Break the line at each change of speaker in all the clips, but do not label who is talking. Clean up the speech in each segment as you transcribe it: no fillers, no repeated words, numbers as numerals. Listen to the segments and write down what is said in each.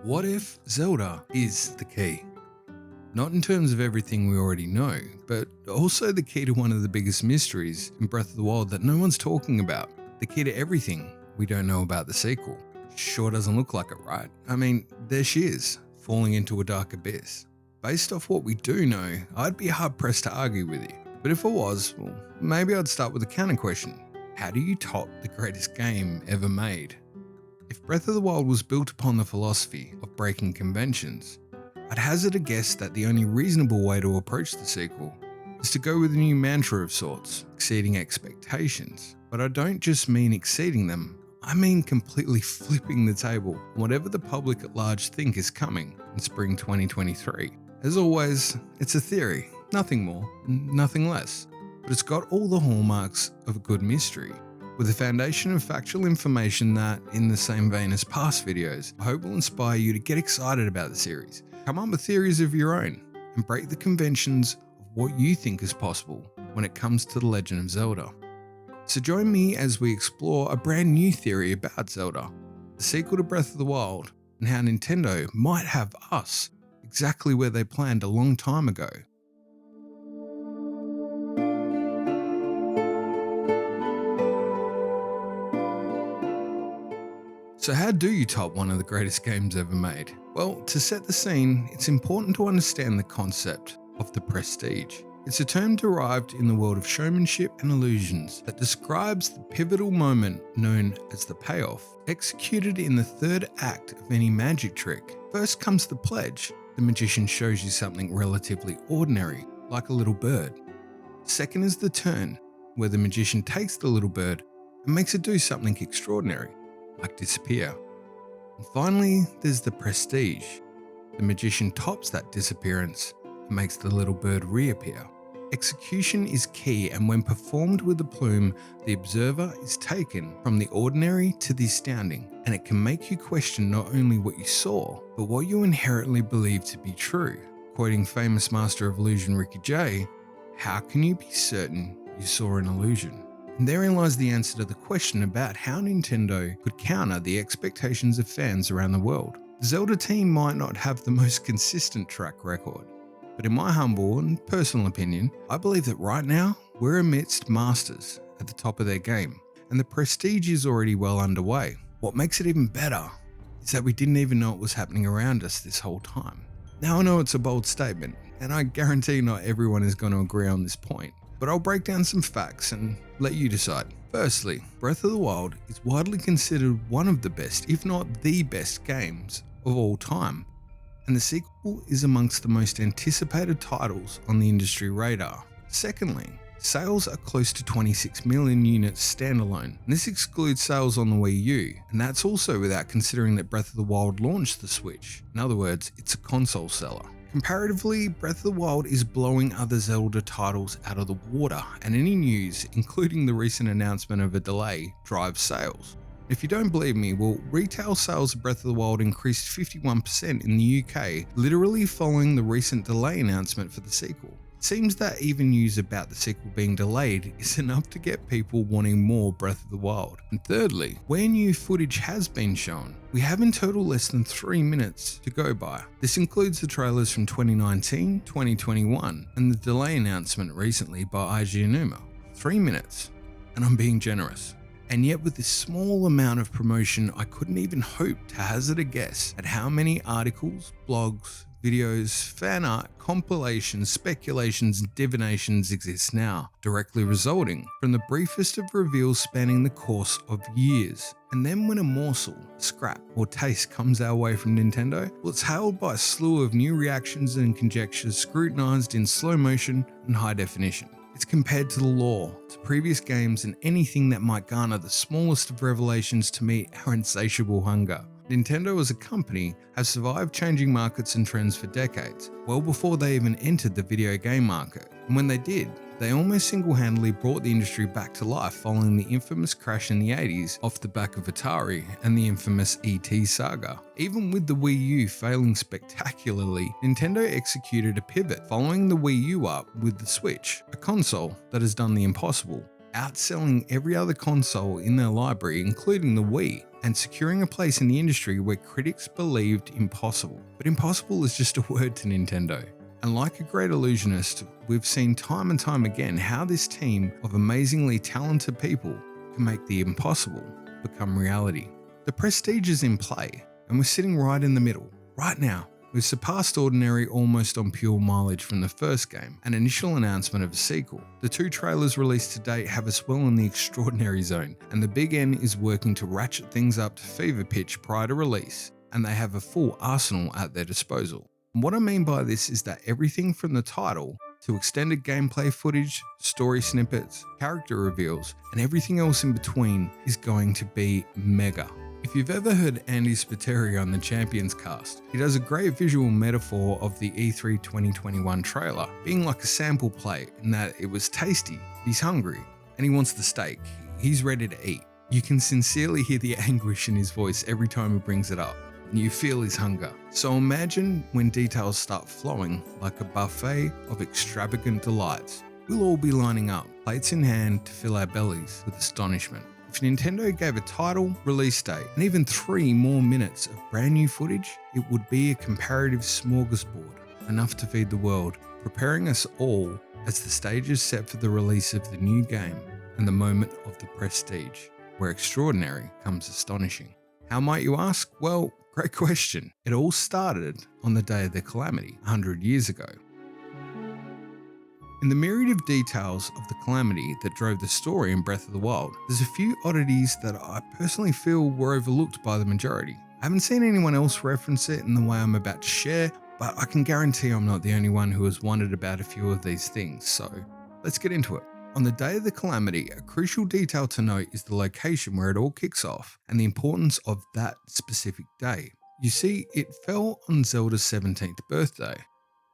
What if Zelda is the key? Not in terms of everything we already know, but also the key to one of the biggest mysteries in Breath of the Wild that no one's talking about. The key to everything we don't know about the sequel. Sure doesn't look like it, right? I mean, there she is, falling into a dark abyss. Based off what we do know, I'd be hard pressed to argue with you. But if I was, well, maybe I'd start with a counter question. How do you top the greatest game ever made? If Breath of the Wild was built upon the philosophy of breaking conventions, I'd hazard a guess that the only reasonable way to approach the sequel is to go with a new mantra of sorts, exceeding expectations. But I don't just mean exceeding them, I mean completely flipping the table on whatever the public at large think is coming in spring 2023. As always, it's a theory, nothing more, nothing less, but it's got all the hallmarks of a good mystery, with a foundation of factual information that, in the same vein as past videos, I hope will inspire you to get excited about the series, come up with theories of your own, and break the conventions of what you think is possible when it comes to The Legend of Zelda. So join me as we explore a brand new theory about Zelda, the sequel to Breath of the Wild, and how Nintendo might have us exactly where they planned a long time ago. So how do you top one of the greatest games ever made? Well, to set the scene, it's important to understand the concept of the prestige. It's a term derived in the world of showmanship and illusions that describes the pivotal moment known as the payoff, executed in the third act of any magic trick. First comes the pledge. The magician shows you something relatively ordinary, like a little bird. Second is the turn, where the magician takes the little bird and makes it do something extraordinary, like disappear. And finally, there's the prestige. The magician tops that disappearance and makes the little bird reappear. Execution is key, and when performed with a plume, the observer is taken from the ordinary to the astounding, and it can make you question not only what you saw, but what you inherently believe to be true. Quoting famous master of illusion Ricky Jay, how can you be certain you saw an illusion? And therein lies the answer to the question about how Nintendo could counter the expectations of fans around the world. The Zelda team might not have the most consistent track record, but in my humble and personal opinion, I believe that right now, we're amidst masters at the top of their game, and the prestige is already well underway. What makes it even better is that we didn't even know it was happening around us this whole time. Now I know it's a bold statement, and I guarantee not everyone is going to agree on this point, but I'll break down some facts and let you decide. Firstly, Breath of the Wild is widely considered one of the best, if not the best games of all time, and the sequel is amongst the most anticipated titles on the industry radar. Secondly, sales are close to 26 million units standalone, and this excludes sales on the Wii U, and that's also without considering that Breath of the Wild launched the Switch. In other words, it's a console seller. Comparatively, Breath of the Wild is blowing other Zelda titles out of the water, and any news, including the recent announcement of a delay, drives sales. If you don't believe me, well, retail sales of Breath of the Wild increased 51% in the UK, literally following the recent delay announcement for the sequel. It seems that even news about the sequel being delayed is enough to get people wanting more Breath of the Wild. And thirdly, where new footage has been shown, we have in total less than 3 minutes to go by. This includes the trailers from 2019, 2021, and the delay announcement recently by IGN. 3 minutes, and I'm being generous. And yet with this small amount of promotion, I couldn't even hope to hazard a guess at how many articles, blogs, videos, fan art, compilations, speculations, and divinations exist now, directly resulting from the briefest of reveals spanning the course of years. And then when a morsel, scrap, or taste comes our way from Nintendo, well, it's hailed by a slew of new reactions and conjectures scrutinized in slow motion and high definition. It's compared to the lore, to previous games, and anything that might garner the smallest of revelations to meet our insatiable hunger. Nintendo as a company has survived changing markets and trends for decades, well before they even entered the video game market. And when they did, they almost single-handedly brought the industry back to life following the infamous crash in the 80s off the back of Atari and the infamous ET saga. Even with the Wii U failing spectacularly, Nintendo executed a pivot following the Wii U up with the Switch, a console that has done the impossible, outselling every other console in their library, including the Wii, and securing a place in the industry where critics believed impossible. But impossible is just a word to Nintendo. And like a great illusionist, we've seen time and time again how this team of amazingly talented people can make the impossible become reality. The prestige is in play, and we're sitting right in the middle, right now. We've surpassed Ordinary almost on pure mileage from the first game, an initial announcement of a sequel. The 2 trailers released to date have us well in the extraordinary zone, and the Big N is working to ratchet things up to fever pitch prior to release, and they have a full arsenal at their disposal. And what I mean by this is that everything from the title to extended gameplay footage, story snippets, character reveals, and everything else in between is going to be mega. If you've ever heard Andy Spiteri on the Champions cast, he does a great visual metaphor of the E3 2021 trailer being like a sample plate in that it was tasty, he's hungry, and he wants the steak, he's ready to eat. You can sincerely hear the anguish in his voice every time he brings it up, and you feel his hunger. So imagine when details start flowing like a buffet of extravagant delights. We'll all be lining up, plates in hand, to fill our bellies with astonishment. If Nintendo gave a title, release date, and even 3 more minutes of brand new footage, it would be a comparative smorgasbord, enough to feed the world, preparing us all as the stage is set for the release of the new game and the moment of the prestige, where extraordinary comes astonishing. How might you ask? Well, great question. It all started on the day of the Calamity, 100 years ago. In the myriad of details of the Calamity that drove the story in Breath of the Wild, there's a few oddities that I personally feel were overlooked by the majority. I haven't seen anyone else reference it in the way I'm about to share, but I can guarantee I'm not the only one who has wondered about a few of these things, so let's get into it. On the day of the Calamity, a crucial detail to note is the location where it all kicks off and the importance of that specific day. You see, it fell on Zelda's 17th birthday,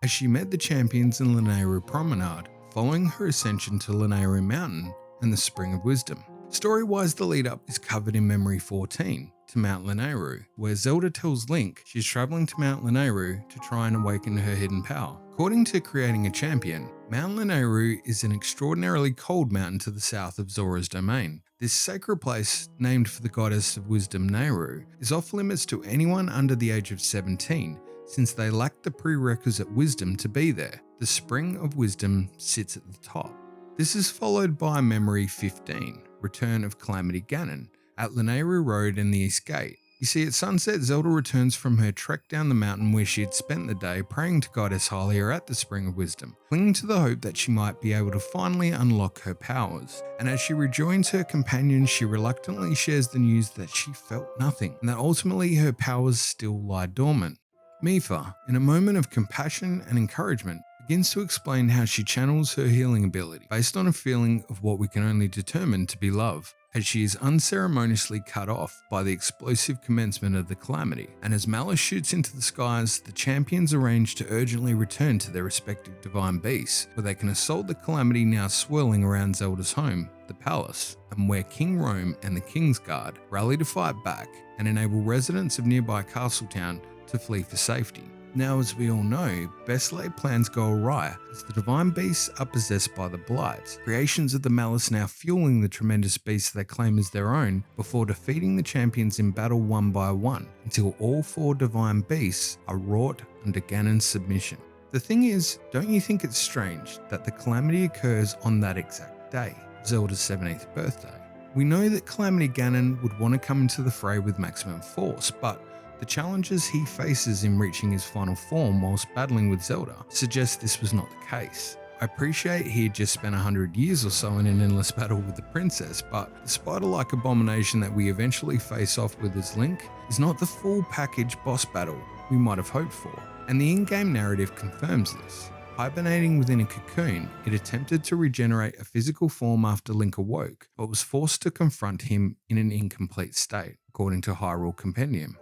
as she met the champions in Lanayru Promenade, following her ascension to Lanayru Mountain and the Spring of Wisdom. Story-wise, the lead-up is covered in Memory 14, to Mount Lanayru, where Zelda tells Link she's travelling to Mount Lanayru to try and awaken her hidden power. According to Creating a Champion, Mount Lanayru is an extraordinarily cold mountain to the south of Zora's domain. This sacred place, named for the goddess of wisdom Nayru, is off limits to anyone under the age of 17, since they lack the prerequisite wisdom to be there. The Spring of Wisdom sits at the top. This is followed by Memory 15, Return of Calamity Ganon, at Lanayru Road and the East Gate. You see, at sunset, Zelda returns from her trek down the mountain where she had spent the day praying to Goddess Hylia at the Spring of Wisdom, clinging to the hope that she might be able to finally unlock her powers. And as she rejoins her companions, she reluctantly shares the news that she felt nothing, and that ultimately her powers still lie dormant. Mipha, in a moment of compassion and encouragement, begins to explain how she channels her healing ability based on a feeling of what we can only determine to be love, as she is unceremoniously cut off by the explosive commencement of the Calamity. And as Malice shoots into the skies, the champions arrange to urgently return to their respective divine beasts, where they can assault the Calamity now swirling around Zelda's home, the palace, and where King Rome and the King's Guard rally to fight back and enable residents of nearby Castletown to flee for safety. Now, as we all know, best laid plans go awry as the divine beasts are possessed by the blights, creations of the malice now fueling the tremendous beasts they claim as their own before defeating the champions in battle one by one, until all 4 divine beasts are wrought under Ganon's submission. The thing is, don't you think it's strange that the Calamity occurs on that exact day, Zelda's 17th birthday? We know that Calamity Ganon would want to come into the fray with maximum force, but the challenges he faces in reaching his final form whilst battling with Zelda suggest this was not the case. I appreciate he had just spent 100 years or so in an endless battle with the princess, but the spider-like abomination that we eventually face off with as Link is not the full package boss battle we might have hoped for, and the in-game narrative confirms this. Hibernating within a cocoon, it attempted to regenerate a physical form after Link awoke, but was forced to confront him in an incomplete state, according to Hyrule Compendium.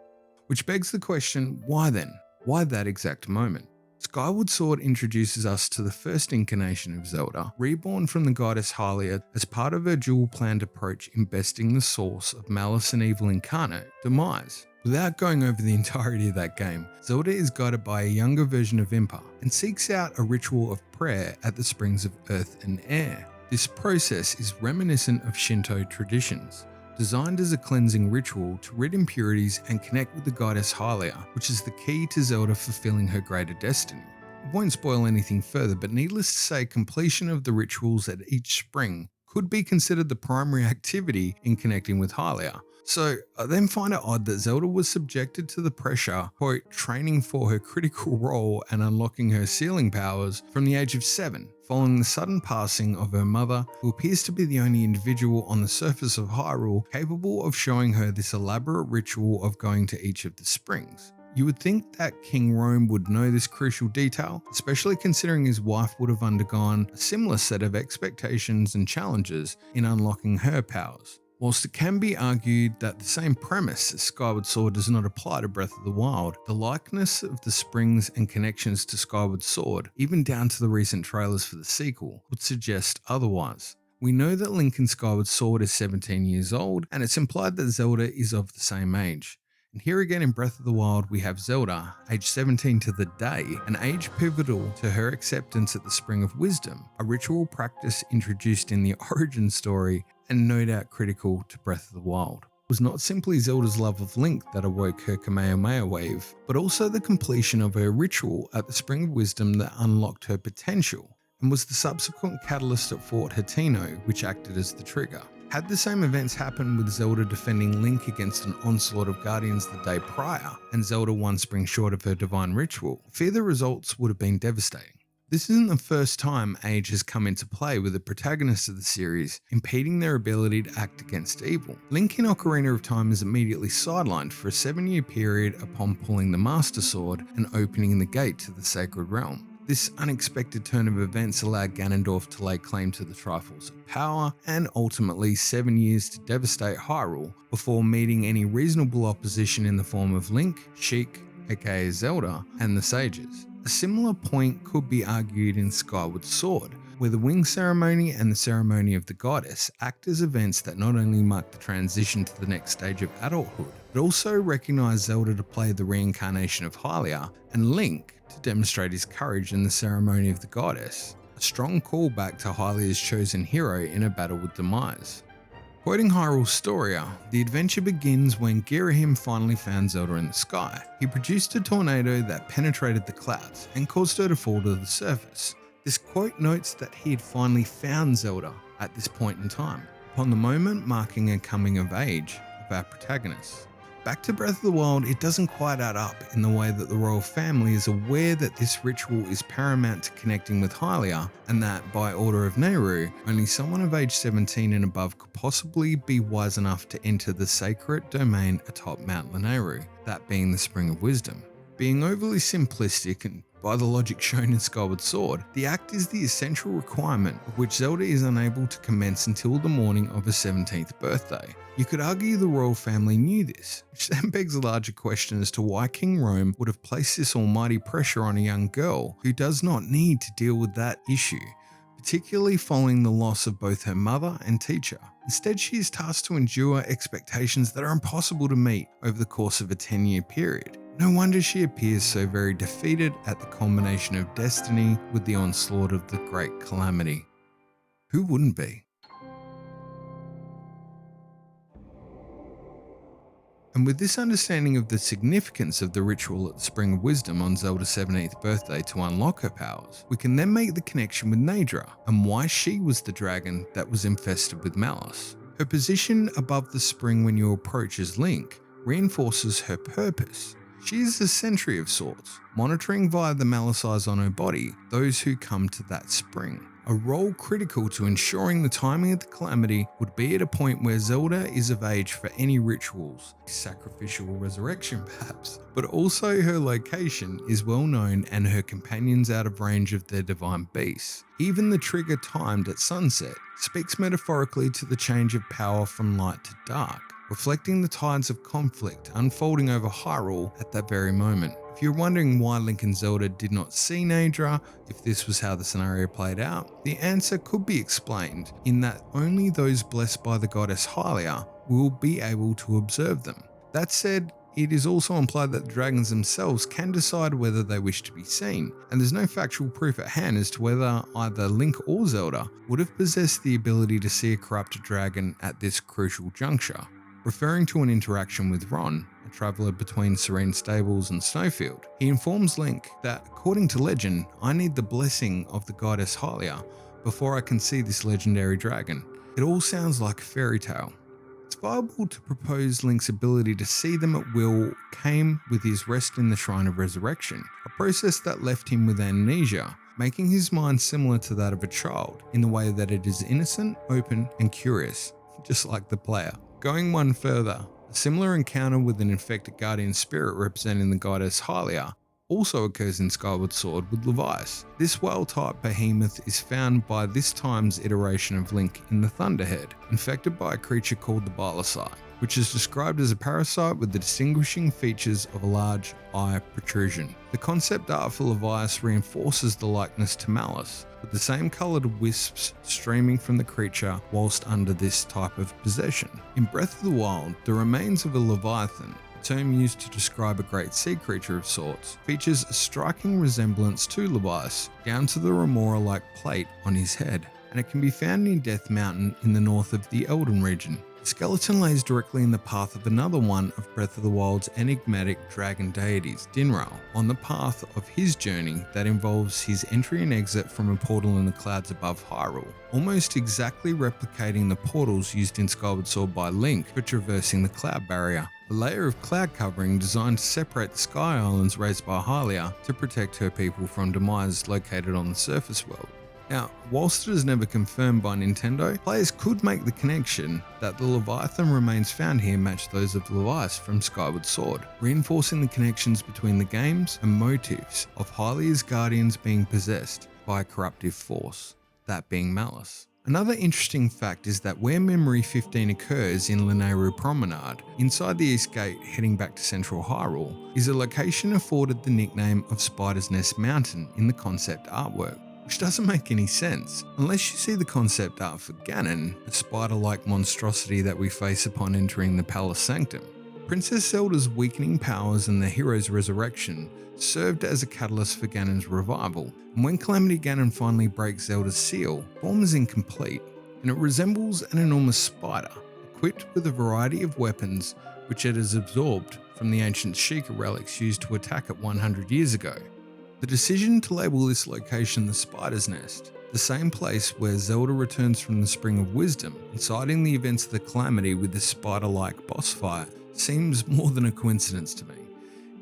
Which begs the question, why then? Why that exact moment? Skyward Sword introduces us to the first incarnation of Zelda, reborn from the goddess Hylia as part of her dual-planned approach in besting the source of malice and evil incarnate, Demise. Without going over the entirety of that game, Zelda is guided by a younger version of Impa and seeks out a ritual of prayer at the springs of earth and air. This process is reminiscent of Shinto traditions, designed as a cleansing ritual to rid impurities and connect with the goddess Hylia, which is the key to Zelda fulfilling her greater destiny. I won't spoil anything further, but needless to say, completion of the rituals at each spring could be considered the primary activity in connecting with Hylia. So I then find it odd that Zelda was subjected to the pressure, quote, training for her critical role and unlocking her sealing powers from the age of 7, following the sudden passing of her mother, who appears to be the only individual on the surface of Hyrule capable of showing her this elaborate ritual of going to each of the springs. You would think that King Rome would know this crucial detail, especially considering his wife would have undergone a similar set of expectations and challenges in unlocking her powers. Whilst it can be argued that the same premise as Skyward Sword does not apply to Breath of the Wild, the likeness of the springs and connections to Skyward Sword, even down to the recent trailers for the sequel, would suggest otherwise. We know that Link in Skyward Sword is 17 years old, and it's implied that Zelda is of the same age. And here again in Breath of the Wild, we have Zelda, age 17 to the day, an age pivotal to her acceptance at the Spring of Wisdom, a ritual practice introduced in the origin story and no doubt critical to Breath of the Wild. It was not simply Zelda's love of Link that awoke her Kamehameha wave, but also the completion of her ritual at the Spring of Wisdom that unlocked her potential, and was the subsequent catalyst at Fort Hateno which acted as the trigger. Had the same events happened with Zelda defending Link against an onslaught of Guardians the day prior, and Zelda one spring short of her divine ritual, I fear the results would have been devastating. This isn't the first time age has come into play with the protagonists of the series, impeding their ability to act against evil. Link in Ocarina of Time is immediately sidelined for a 7-year period upon pulling the Master Sword and opening the gate to the Sacred Realm. This unexpected turn of events allowed Ganondorf to lay claim to the Triforce of Power, and ultimately 7 years to devastate Hyrule before meeting any reasonable opposition in the form of Link, Sheik, aka Zelda, and the Sages. A similar point could be argued in Skyward Sword, where the Wing Ceremony and the Ceremony of the Goddess act as events that not only mark the transition to the next stage of adulthood, but also recognise Zelda to play the reincarnation of Hylia, and Link to demonstrate his courage in the Ceremony of the Goddess, a strong callback to Hylia's chosen hero in a battle with Demise. Quoting Hyrule Storia, the adventure begins when Girahim finally found Zelda in the sky. He produced a tornado that penetrated the clouds and caused her to fall to the surface. This quote notes that he had finally found Zelda at this point in time, upon the moment marking a coming of age of our protagonist. Back to Breath of the Wild, it doesn't quite add up in the way that the royal family is aware that this ritual is paramount to connecting with Hylia, and that, by order of Nehru, only someone of age 17 and above could possibly be wise enough to enter the sacred domain atop Mount Lanayru, that being the Spring of Wisdom. Being overly simplistic and by the logic shown in Skyward Sword, the act is the essential requirement of which Zelda is unable to commence until the morning of her 17th birthday. You could argue the royal family knew this, which then begs a larger question as to why King Rome would have placed this almighty pressure on a young girl who does not need to deal with that issue, particularly following the loss of both her mother and teacher. Instead, she is tasked to endure expectations that are impossible to meet over the course of a 10-year period. No wonder she appears so very defeated at the combination of destiny with the onslaught of the great Calamity. Who wouldn't be? And with this understanding of the significance of the ritual at the Spring of Wisdom on Zelda's 17th birthday to unlock her powers, we can then make the connection with Naydra and why she was the dragon that was infested with malice. Her position above the spring when you approach as Link reinforces her purpose. She is a sentry of sorts, monitoring via the malice eyes on her body those who come to that spring. A role critical to ensuring the timing of the Calamity would be at a point where Zelda is of age for any rituals, sacrificial resurrection perhaps, but also her location is well known and her companions out of range of their divine beasts. Even the trigger timed at sunset speaks metaphorically to the change of power from light to dark, reflecting the tides of conflict unfolding over Hyrule at that very moment. If you're wondering why Link and Zelda did not see Naydra, if this was how the scenario played out, the answer could be explained in that only those blessed by the goddess Hylia will be able to observe them. That said, it is also implied that the dragons themselves can decide whether they wish to be seen, and there's no factual proof at hand as to whether either Link or Zelda would have possessed the ability to see a corrupted dragon at this crucial juncture. Referring to an interaction with Ron, a traveller between Serene Stables and Snowfield, he informs Link that, according to legend, I need the blessing of the goddess Hylia before I can see this legendary dragon. It all sounds like a fairy tale. It's viable to propose Link's ability to see them at will came with his rest in the Shrine of Resurrection, a process that left him with amnesia, making his mind similar to that of a child in the way that it is innocent, open, and curious, just like the player. Going one further, a similar encounter with an infected guardian spirit representing the goddess Hylia also occurs in Skyward Sword with Levias. This whale-type behemoth is found by this time's iteration of Link in the Thunderhead, infected by a creature called the Bylosite, which is described as a parasite with the distinguishing features of a large eye protrusion. The concept art for Levias reinforces the likeness to Malice, with the same coloured wisps streaming from the creature whilst under this type of possession. In Breath of the Wild, the remains of a Leviathan, a term used to describe a great sea creature of sorts, features a striking resemblance to Levias, down to the remora-like plate on his head, and it can be found near Death Mountain in the north of the Elden region. The skeleton lays directly in the path of another one of Breath of the Wild's enigmatic dragon deities, Dinral, on the path of his journey that involves his entry and exit from a portal in the clouds above Hyrule, almost exactly replicating the portals used in Skyward Sword by Link for traversing the cloud barrier. A layer of cloud covering designed to separate the Sky Islands raised by Hylia to protect her people from demise located on the surface world. Now, whilst it is never confirmed by Nintendo, players could make the connection that the Leviathan remains found here match those of Levias from Skyward Sword, reinforcing the connections between the games and motifs of Hylia's guardians being possessed by a corruptive force, that being Malice. Another interesting fact is that where Memory 15 occurs in Lanayru Promenade, inside the East Gate heading back to Central Hyrule, is a location afforded the nickname of Spider's Nest Mountain in the concept artwork, which doesn't make any sense unless you see the concept art for Ganon, a spider-like monstrosity that we face upon entering the Palace Sanctum. Princess Zelda's weakening powers and the hero's resurrection served as a catalyst for Ganon's revival, and when Calamity Ganon finally breaks Zelda's seal, the form is incomplete, and it resembles an enormous spider, equipped with a variety of weapons which it has absorbed from the ancient Sheikah relics used to attack it 100 years ago. The decision to label this location the Spider's Nest, the same place where Zelda returns from the Spring of Wisdom, inciting the events of the Calamity with this spider-like boss fight, seems more than a coincidence to me.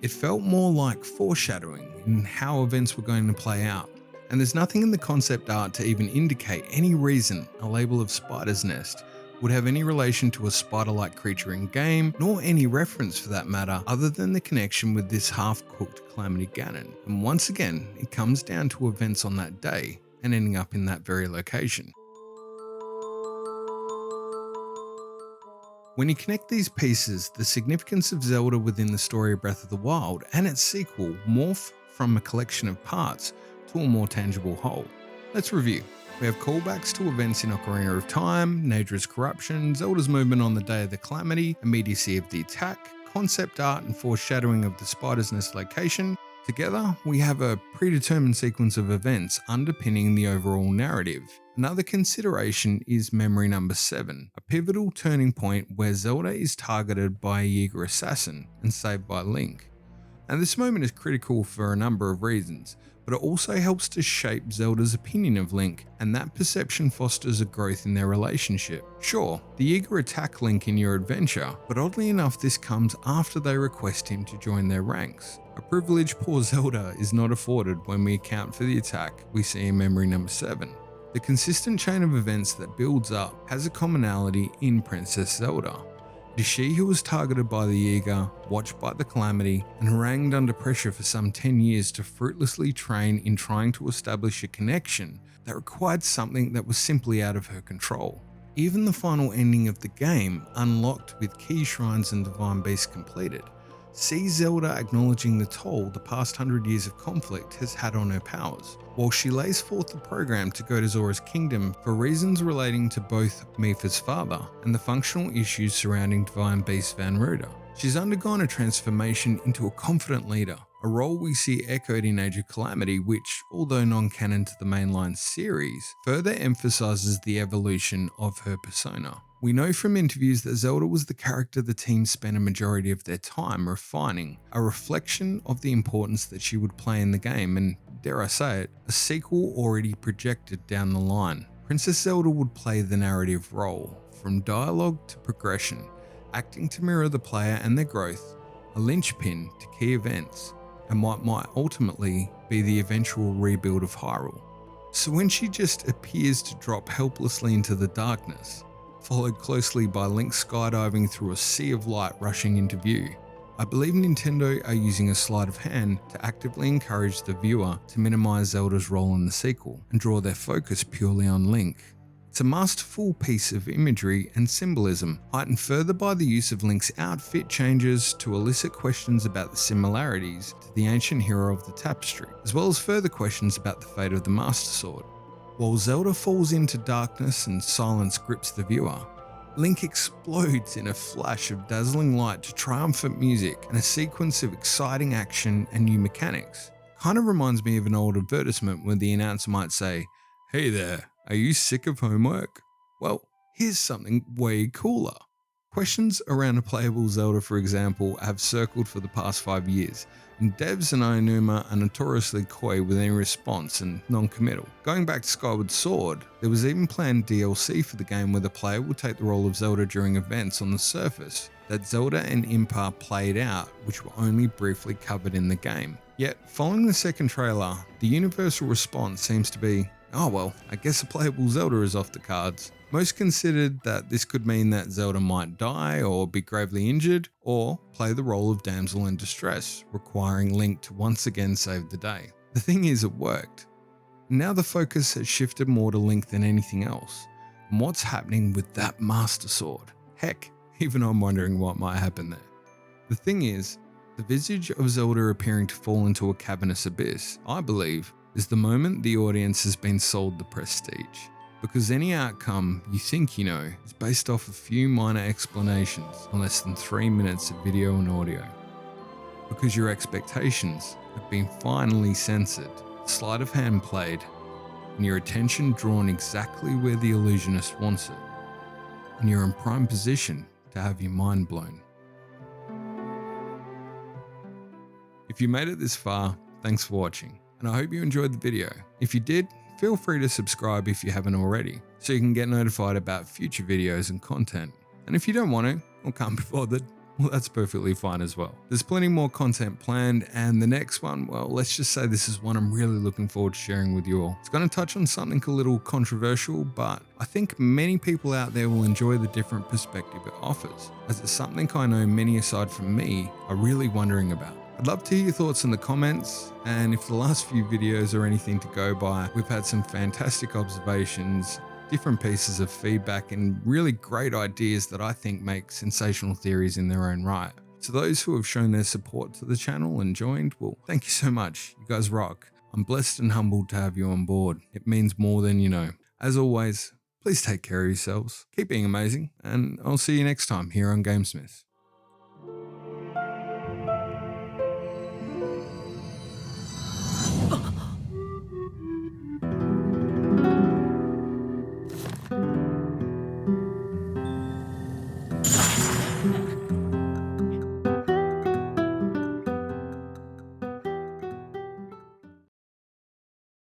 It felt more like foreshadowing in how events were going to play out, and there's nothing in the concept art to even indicate any reason a label of Spider's Nest would have any relation to a spider-like creature in game, nor any reference for that matter other than the connection with this half-cooked Calamity Ganon. And once again, it comes down to events on that day and ending up in that very location. When you connect these pieces, the significance of Zelda within the story of Breath of the Wild and its sequel morph from a collection of parts to a more tangible whole. Let's review. We have callbacks to events in Ocarina of Time, Naydra's corruption, Zelda's movement on the day of the Calamity, immediacy of the attack, concept art and foreshadowing of the Spider's Nest location. Together, we have a predetermined sequence of events underpinning the overall narrative. Another consideration is Memory Number 7, a pivotal turning point where Zelda is targeted by a Yiga assassin and saved by Link. And this moment is critical for a number of reasons, but it also helps to shape Zelda's opinion of Link, and that perception fosters a growth in their relationship. Sure, the Yiga attack Link in your adventure, but oddly enough this comes after they request him to join their ranks. A privilege poor Zelda is not afforded when we account for the attack we see in Memory Number 7. The consistent chain of events that builds up has a commonality in Princess Zelda. It is she who was targeted by the Yiga, watched by the Calamity, and harangued under pressure for some 10 years to fruitlessly train in trying to establish a connection that required something that was simply out of her control. Even the final ending of the game, unlocked with key shrines and divine beasts completed, sees Zelda acknowledging the toll the past 100 years of conflict has had on her powers, while she lays forth the program to go to Zora's kingdom for reasons relating to both Mipha's father and the functional issues surrounding Divine Beast Van Ruda. She's undergone a transformation into a confident leader, a role we see echoed in Age of Calamity, which, although non-canon to the mainline series, further emphasizes the evolution of her persona. We know from interviews that Zelda was the character the team spent a majority of their time refining, a reflection of the importance that she would play in the game, and dare I say it, a sequel already projected down the line. Princess Zelda would play the narrative role, from dialogue to progression, acting to mirror the player and their growth, a linchpin to key events, and what might ultimately be the eventual rebuild of Hyrule. So when she just appears to drop helplessly into the darkness, followed closely by Link skydiving through a sea of light rushing into view, I believe Nintendo are using a sleight of hand to actively encourage the viewer to minimize Zelda's role in the sequel and draw their focus purely on Link. It's a masterful piece of imagery and symbolism, heightened further by the use of Link's outfit changes to elicit questions about the similarities to the ancient hero of the tapestry, as well as further questions about the fate of the Master Sword. While Zelda falls into darkness and silence grips the viewer, Link explodes in a flash of dazzling light to triumphant music and a sequence of exciting action and new mechanics. Kind of reminds me of an old advertisement where the announcer might say, "Hey there, are you sick of homework? Well, here's something way cooler." Questions around a playable Zelda, for example, have circled for the past 5 years, and devs and Aonuma are notoriously coy with any response and non-committal. Going back to Skyward Sword, there was even planned DLC for the game where the player will take the role of Zelda during events on the surface that Zelda and Impa played out, which were only briefly covered in the game. Yet, following the second trailer, the universal response seems to be, "Oh well, I guess a playable Zelda is off the cards." Most considered that this could mean that Zelda might die or be gravely injured, or play the role of damsel in distress, requiring Link to once again save the day. The thing is, it worked. Now the focus has shifted more to Link than anything else, and what's happening with that Master Sword. Heck, even I'm wondering what might happen there. The thing is, the visage of Zelda appearing to fall into a cavernous abyss, I believe, is the moment the audience has been sold the prestige. Because any outcome you think you know is based off a few minor explanations in less than 3 minutes of video and audio. Because your expectations have been finally censored, sleight of hand played, and your attention drawn exactly where the illusionist wants it. And you're in prime position to have your mind blown. If you made it this far, thanks for watching, and I hope you enjoyed the video. If you did, feel free to subscribe if you haven't already, so you can get notified about future videos and content. And if you don't want to, or can't be bothered, well, that's perfectly fine as well. There's plenty more content planned, and the next one, well, let's just say this is one I'm really looking forward to sharing with you all. It's going to touch on something a little controversial, but I think many people out there will enjoy the different perspective it offers, as it's something I know many aside from me are really wondering about. I'd love to hear your thoughts in the comments, and if the last few videos are anything to go by, we've had some fantastic observations, different pieces of feedback, and really great ideas that I think make sensational theories in their own right. To those who have shown their support to the channel and joined, well, thank you so much. You guys rock. I'm blessed and humbled to have you on board. It means more than you know. As always, please take care of yourselves, keep being amazing, and I'll see you next time here on GameSmiths.